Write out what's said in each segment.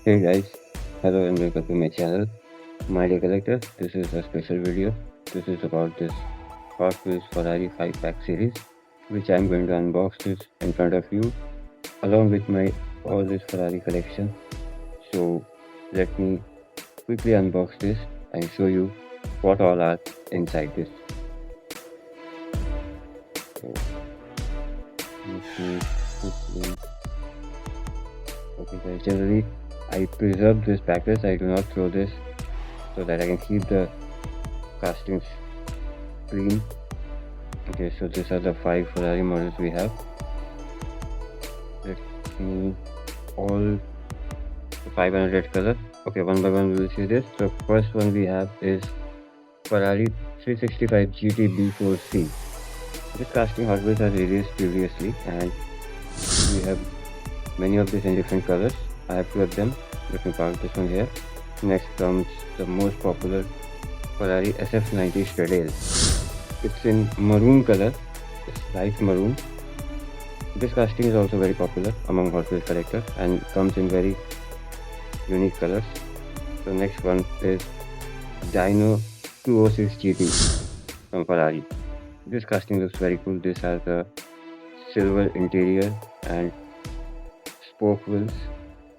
Hey guys, hello and welcome to my channel. My dear collector, this is a special video. This is about this Hotwheels Ferrari 5-pack series, which I'm going to unbox this in front of you, along with my all this Ferrari collection. So let me quickly unbox this and show you what all are inside this. So let me quickly. Okay guys, generally I preserve this package. I do not throw this so that I can keep the castings clean. Okay, so these are the 5 Ferrari models we have. Let me all the 5 and red color. Okay, one by one we will see this. So first one we have is Ferrari 365 GT B4C. This casting Hot Wheels has released previously, and we have many of these in different colors. I have 2 of them. Let me park this one here. Next comes the most popular Ferrari SF90 Stradale. It's in maroon color. It's light maroon. This casting is also very popular among Hot Wheels collectors and comes in very unique colors. So next one is Dino 206 GT from Ferrari. This casting looks very cool. This has a silver interior and spoke wheels.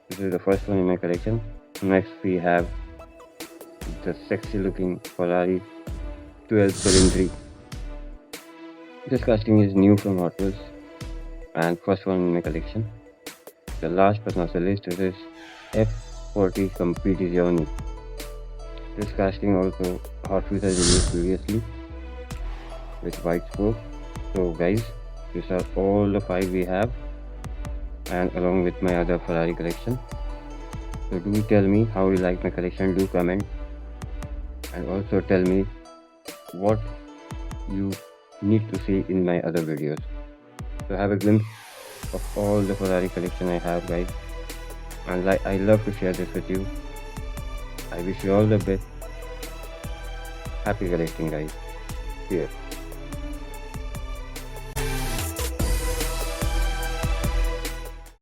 This is the first one in my collection. Next we have the sexy looking Ferrari 12 cylindric. This casting is new from Hot Wheels and first one in my collection. The last but not the least is F40 Competizione. This casting also Hot Wheels has released previously with white spoke. So guys, these are all the 5 we have, and along with my other Ferrari collection. So do tell me how you like my collection. Do comment and also tell me what you need to see in my other videos. So have a glimpse of all the Ferrari collection I have, guys, and I love to share this with you. I wish you all the best. Happy collecting, guys. Cheers.